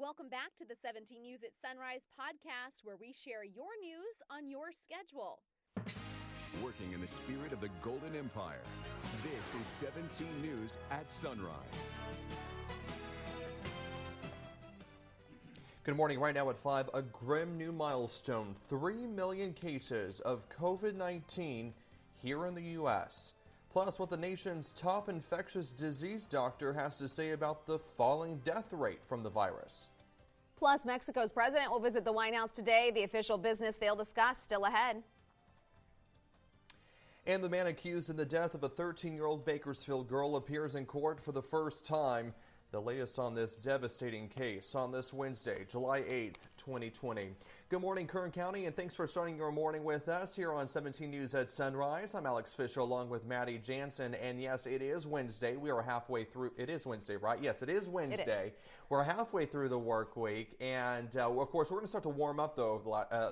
Welcome back to the 17 News at Sunrise podcast, where we share your news on your schedule. Working in the spirit of the Golden Empire, this is 17 News at Sunrise. Good morning. Right now at 5, a grim new milestone. 3 million cases of COVID-19 here in the U.S. Plus, what the nation's top infectious disease doctor has to say about the falling death rate from the virus. Plus, Mexico's president will visit the White House today. The official business they'll discuss still ahead. And the man accused in the death of a 13-year-old Bakersfield girl appears in court for the first time. The latest on this devastating case on this Wednesday, July 8th, 2020. Good morning, Kern County, and thanks for starting your morning with us here on 17 News at Sunrise. I'm Alex Fisher along with Maddie Jansen, and yes, it is Wednesday. We are halfway through. It is Wednesday, right? Yes, it is Wednesday. It is. We're halfway through the work week, and of course, we're going to start to warm up, though,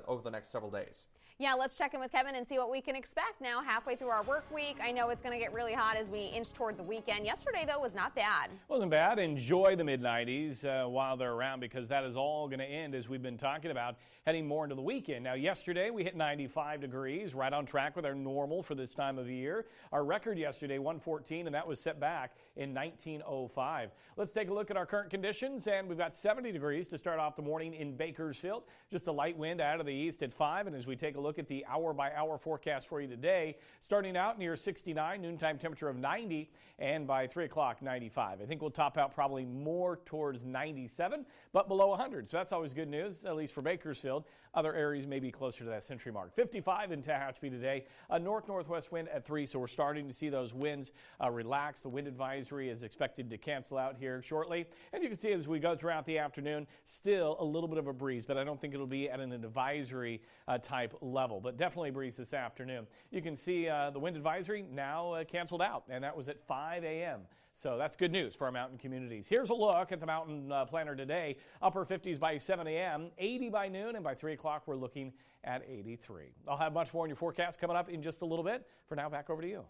over the next several days. Yeah, let's check in with Kevin and see what we can expect now halfway through our work week. I know it's going to get really hot as we inch toward the weekend. Yesterday, though, was not bad. Wasn't bad. Enjoy the mid-90s while they're around, because that is all going to end, as we've been talking about, heading more into the weekend. Now, yesterday, we hit 95 degrees, right on track with our normal for this time of year. Our record yesterday, 114, and that was set back in 1905. Let's take a look at our current conditions, and we've got 70 degrees to start off the morning in Bakersfield. Just a light wind out of the east at 5, and as we take a look at the hour-by-hour forecast for you today, starting out near 69, noontime temperature of 90, and by 3 o'clock, 95. I think we'll top out probably more towards 97, but below 100. So that's always good news, at least for Bakersfield. Other areas may be closer to that century mark. 55 in Tehachapi today, a north-northwest wind at 3, so we're starting to see those winds relax. The wind advisory is expected to cancel out here shortly. And you can see as we go throughout the afternoon, still a little bit of a breeze, but I don't think it'll be at an advisory type level, but definitely a breeze this afternoon. You can see the wind advisory now canceled out, and that was at 5 a.m. So that's good news for our mountain communities. Here's a look at the mountain planner today. Upper 50s by 7 a.m., 80 by noon, and by 3 o'clock we're looking at 83. I'll have much more in your forecast coming up in just a little bit. For now, back over to you.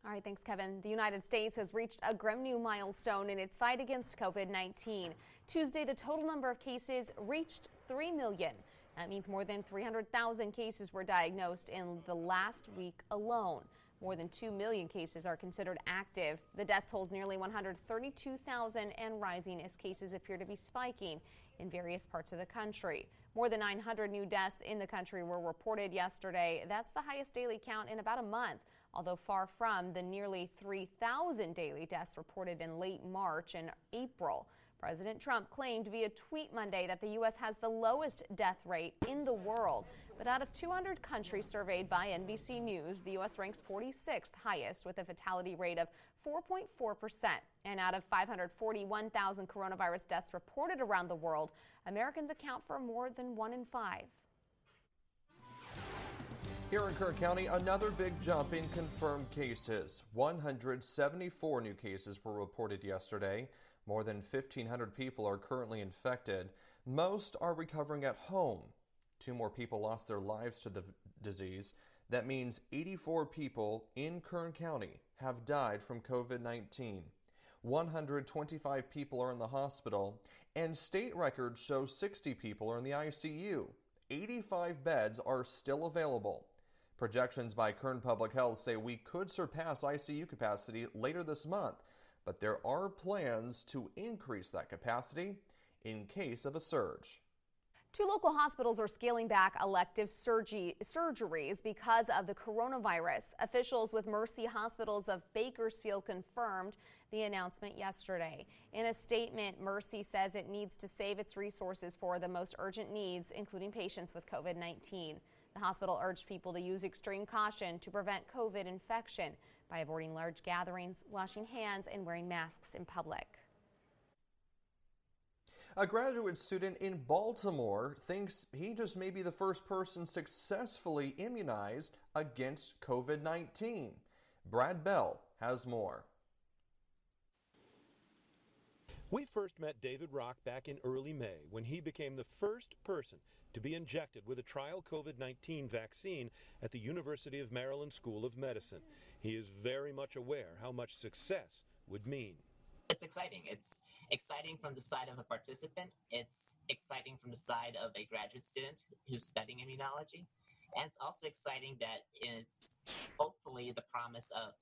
All right, thanks, Kevin. The United States has reached a grim new milestone in its fight against COVID-19. Tuesday, the total number of cases reached 3 million. That means more than 300,000 cases were diagnosed in the last week alone. More than 2 million cases are considered active. The death toll is nearly 132,000 and rising as cases appear to be spiking in various parts of the country. More than 900 new deaths in the country were reported yesterday. That's the highest daily count in about a month, although far from the nearly 3,000 daily deaths reported in late March and April. President Trump claimed via tweet Monday that the U.S. has the lowest death rate in the world. But out of 200 countries surveyed by NBC News, the U.S. ranks 46th highest with a fatality rate of 4.4%. And out of 541,000 coronavirus deaths reported around the world, Americans account for more than 1 in 5. Here in Kern County, another big jump in confirmed cases. 174 new cases were reported yesterday. More than 1,500 people are currently infected. Most are recovering at home. 2 more people lost their lives to the disease. That means 84 people in Kern County have died from COVID-19. 125 people are in the hospital, and state records show 60 people are in the ICU. 85 beds are still available. Projections by Kern Public Health say we could surpass ICU capacity later this month, but there are plans to increase that capacity in case of a surge. 2 local hospitals are scaling back elective surgeries because of the coronavirus. Officials with Mercy Hospitals of Bakersfield confirmed the announcement yesterday. In a statement, Mercy says it needs to save its resources for the most urgent needs, including patients with COVID-19. The hospital urged people to use extreme caution to prevent COVID infection by avoiding large gatherings, washing hands, and wearing masks in public. A graduate student in Baltimore thinks he just may be the first person successfully immunized against COVID-19. Brad Bell has more. We first met David Rock back in early May when he became the first person to be injected with a trial COVID-19 vaccine at the University of Maryland School of Medicine. He is very much aware how much success would mean. It's exciting. It's exciting from the side of a participant. It's exciting from the side of a graduate student who's studying immunology. And it's also exciting that it's hopefully the promise of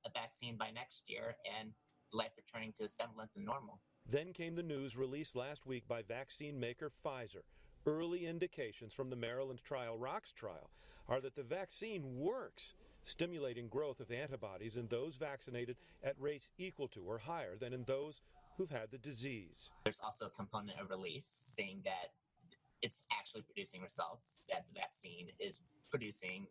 a vaccine by next year and life returning to a semblance of normal. Then came the news released last week by vaccine maker Pfizer. Early indications from the Maryland trial, ROCKS trial, are that the vaccine works, stimulating growth of antibodies in those vaccinated at rates equal to or higher than in those who've had the disease. There's also a component of relief, saying that it's actually producing results, that the vaccine is producing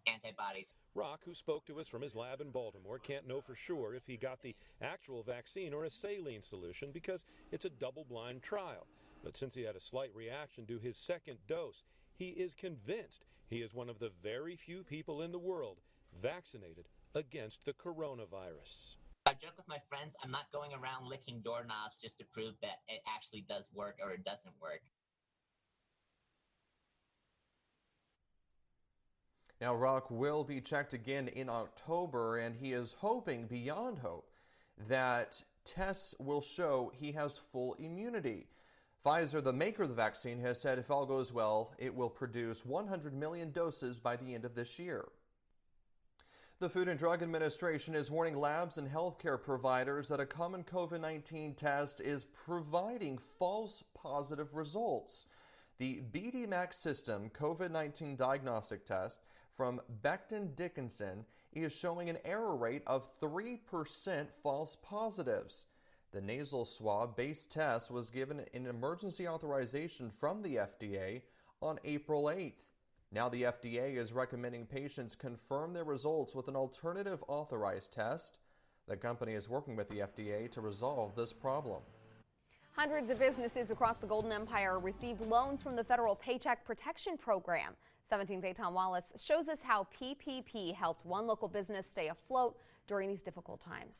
antibodies. Rock, who spoke to us from his lab in Baltimore, can't know for sure if he got the actual vaccine or a saline solution because it's a double-blind trial. But since he had a slight reaction to his second dose, he is convinced he is one of the very few people in the world vaccinated against the coronavirus. I joke with my friends, I'm not going around licking doorknobs just to prove that it actually does work or it doesn't work. Now, Rock will be checked again in October, and he is hoping, beyond hope, that tests will show he has full immunity. Pfizer, the maker of the vaccine, has said if all goes well, it will produce 100 million doses by the end of this year. The Food and Drug Administration is warning labs and healthcare providers that a common COVID-19 test is providing false positive results. The BD-MAX system COVID-19 diagnostic test from Becton Dickinson is showing an error rate of 3% false positives. The nasal swab-based test was given an emergency authorization from the FDA on April 8th. Now the FDA is recommending patients confirm their results with an alternative authorized test. The company is working with the FDA to resolve this problem. Hundreds of businesses across the Golden Empire received loans from the federal Paycheck Protection Program. 17's Eitan Wallace shows us how PPP helped one local business stay afloat during these difficult times.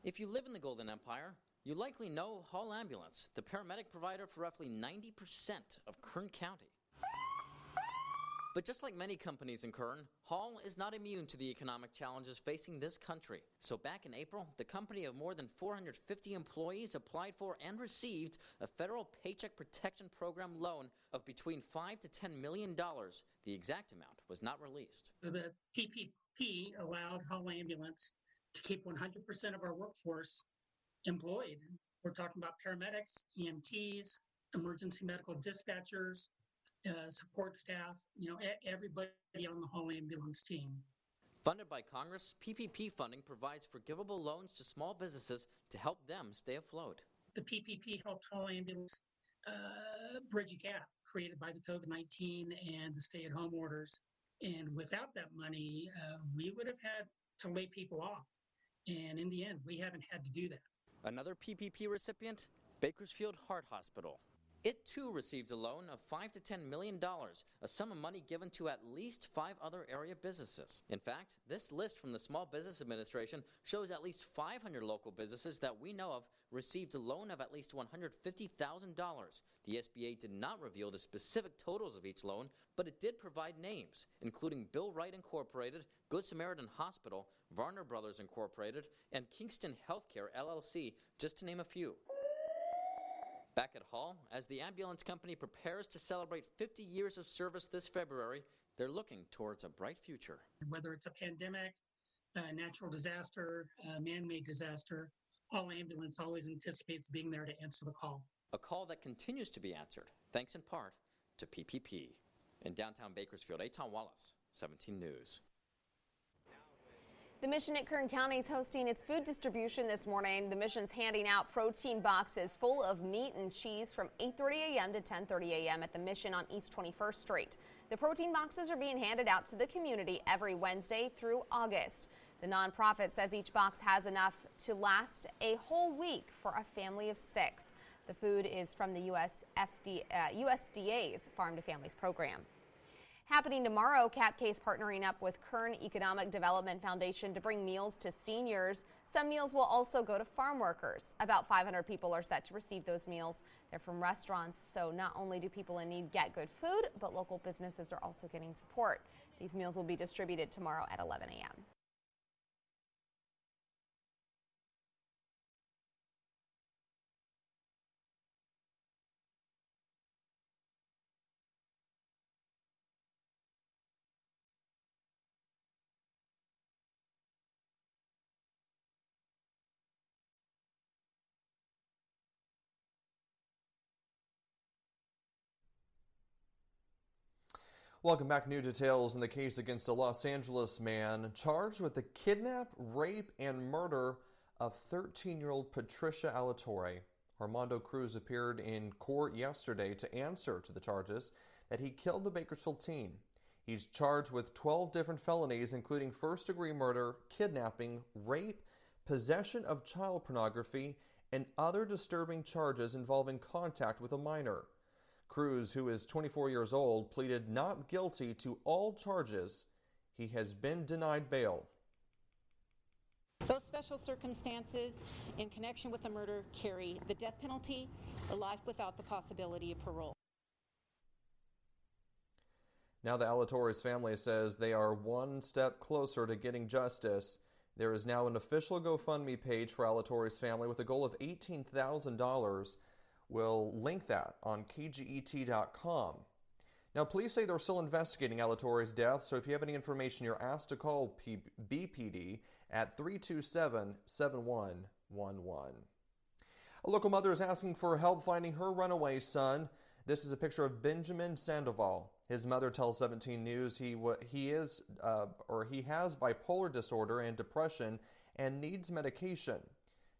If you live in the Golden Empire, you likely know Hall Ambulance, the paramedic provider for roughly 90% of Kern County. But just like many companies in Kern, Hall is not immune to the economic challenges facing this country. So back in April, the company of more than 450 employees applied for and received a federal Paycheck Protection Program loan of between $5 to $10 million. The exact amount was not released. The PPP allowed Hall Ambulance to keep 100% of our workforce employed. We're talking about paramedics, EMTs, emergency medical dispatchers, support staff, everybody on the Hall Ambulance team. Funded by Congress, PPP funding provides forgivable loans to small businesses to help them stay afloat. The PPP helped Hall Ambulance bridge a gap created by the COVID-19 and the stay-at-home orders. And without that money, we would have had to lay people off. And in the end, we haven't had to do that. Another PPP recipient, Bakersfield Heart Hospital. It too received a loan of $5 to $10 million, a sum of money given to at least 5 other area businesses. In fact, this list from the Small Business Administration shows at least 500 local businesses that we know of received a loan of at least $150,000. The SBA did not reveal the specific totals of each loan, but it did provide names, including Bill Wright Incorporated, Good Samaritan Hospital, Varner Brothers Incorporated, and Kingston Healthcare LLC, just to name a few. Back at Hall, as the ambulance company prepares to celebrate 50 years of service this February, they're looking towards a bright future. Whether it's a pandemic, a natural disaster, a man-made disaster, Hall Ambulance always anticipates being there to answer the call. A call that continues to be answered, thanks in part to PPP. In downtown Bakersfield, Eitan Wallace, 17 News. The Mission at Kern County is hosting its food distribution this morning. The Mission's handing out protein boxes full of meat and cheese from 8:30 a.m. to 10:30 a.m. at the Mission on East 21st Street. The protein boxes are being handed out to the community every Wednesday through August. The nonprofit says each box has enough to last a whole week for a family of 6. The food is from the USDA's Farm to Families program. Happening tomorrow, CapCase partnering up with Kern Economic Development Foundation to bring meals to seniors. Some meals will also go to farm workers. About 500 people are set to receive those meals. They're from restaurants, so not only do people in need get good food, but local businesses are also getting support. These meals will be distributed tomorrow at 11 a.m. Welcome back. New details in the case against a Los Angeles man charged with the kidnap, rape, and murder of 13-year-old Patricia Alatorre. Armando Cruz appeared in court yesterday to answer to the charges that he killed the Bakersfield teen. He's charged with 12 different felonies, including first-degree murder, kidnapping, rape, possession of child pornography, and other disturbing charges involving contact with a minor. Cruz, who is 24 years old, pleaded not guilty to all charges. He has been denied bail. Those special circumstances in connection with the murder carry the death penalty or life without the possibility of parole. Now the Alatorre's family says they are one step closer to getting justice. There is now an official GoFundMe page for Alatorre's family with a goal of $18,000. We'll link that on kget.com. Now, police say they're still investigating Alatorre's death, so if you have any information, you're asked to call BPD at 327-7111. A local mother is asking for help finding her runaway son. This is a picture of Benjamin Sandoval. His mother tells 17 News he has bipolar disorder and depression and needs medication.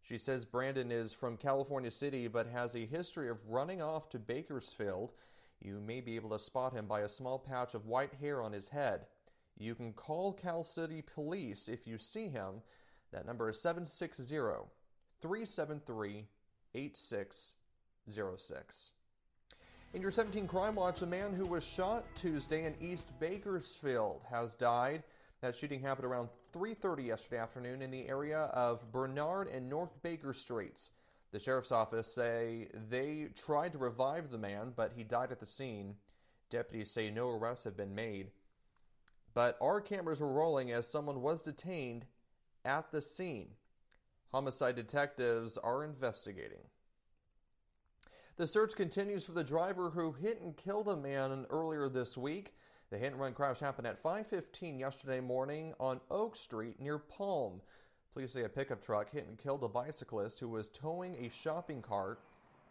She says Brandon is from California City but has a history of running off to Bakersfield. You may be able to spot him by a small patch of white hair on his head. You can call Cal City Police if you see him. That number is 760-373-8606. In your 17 Crime Watch, a man who was shot Tuesday in East Bakersfield has died. That shooting happened around 3:30 yesterday afternoon in the area of Bernard and North Baker Streets. The sheriff's office say they tried to revive the man, but he died at the scene. Deputies say no arrests have been made. But our cameras were rolling as someone was detained at the scene. Homicide detectives are investigating. The search continues for the driver who hit and killed a man earlier this week. The hit-and-run crash happened at 5:15 yesterday morning on Oak Street near Palm. Police say a pickup truck hit and killed a bicyclist who was towing a shopping cart.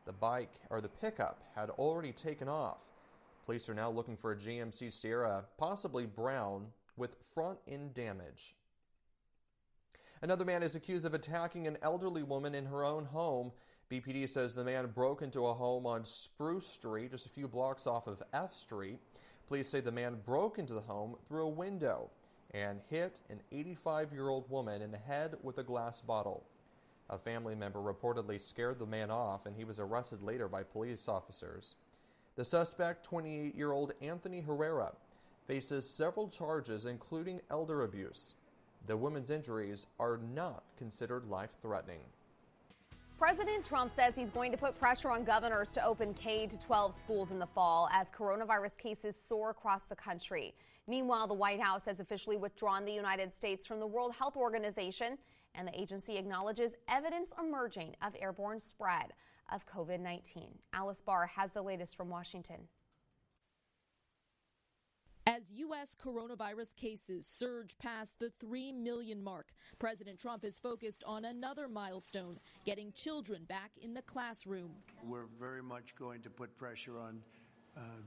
The pickup had already taken off. Police are now looking for a GMC Sierra, possibly brown, with front-end damage. Another man is accused of attacking an elderly woman in her own home. BPD says the man broke into a home on Spruce Street, just a few blocks off of F Street. Police say the man broke into the home through a window and hit an 85-year-old woman in the head with a glass bottle. A family member reportedly scared the man off, and he was arrested later by police officers. The suspect, 28-year-old Anthony Herrera, faces several charges, including elder abuse. The woman's injuries are not considered life-threatening. President Trump says he's going to put pressure on governors to open K-12 schools in the fall as coronavirus cases soar across the country. Meanwhile, the White House has officially withdrawn the United States from the World Health Organization, and the agency acknowledges evidence emerging of airborne spread of COVID-19. Alice Barr has the latest from Washington. As U.S. coronavirus cases surge past the 3 million mark, President Trump is focused on another milestone, getting children back in the classroom. We're very much going to put pressure on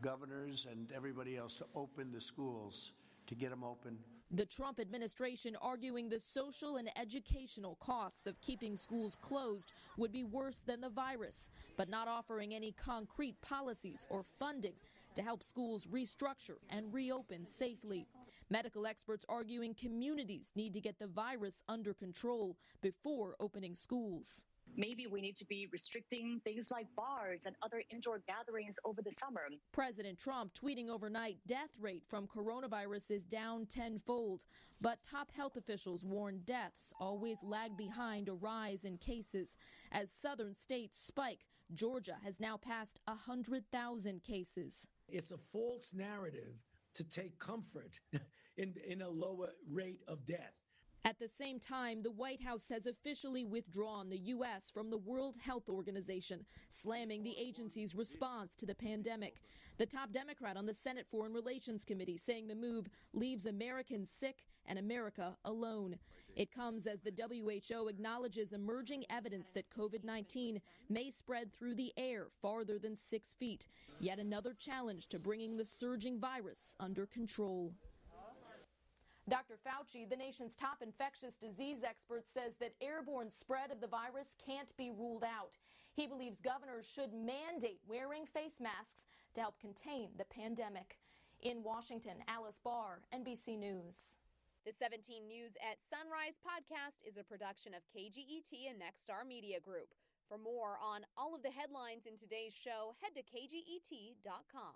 governors and everybody else to open the schools, to get them open. The Trump administration arguing the social and educational costs of keeping schools closed would be worse than the virus, but not offering any concrete policies or funding to help schools restructure and reopen safely. Medical experts arguing communities need to get the virus under control before opening schools. Maybe we need to be restricting things like bars and other indoor gatherings over the summer. President Trump tweeting overnight death rate from coronavirus is down tenfold. But top health officials warn deaths always lag behind a rise in cases. As southern states spike, Georgia has now passed 100,000 cases. It's a false narrative to take comfort in a lower rate of death. At the same time, the White House has officially withdrawn the U.S. from the World Health Organization, slamming the agency's response to the pandemic. The top Democrat on the Senate Foreign Relations Committee saying the move leaves Americans sick and America alone. It comes as the WHO acknowledges emerging evidence that COVID-19 may spread through the air farther than 6 feet. Yet another challenge to bringing the surging virus under control. Dr. Fauci, the nation's top infectious disease expert, says that airborne spread of the virus can't be ruled out. He believes governors should mandate wearing face masks to help contain the pandemic. In Washington, Alice Barr, NBC News. The 17 News at Sunrise podcast is a production of KGET and Nexstar Media Group. For more on all of the headlines in today's show, head to kget.com.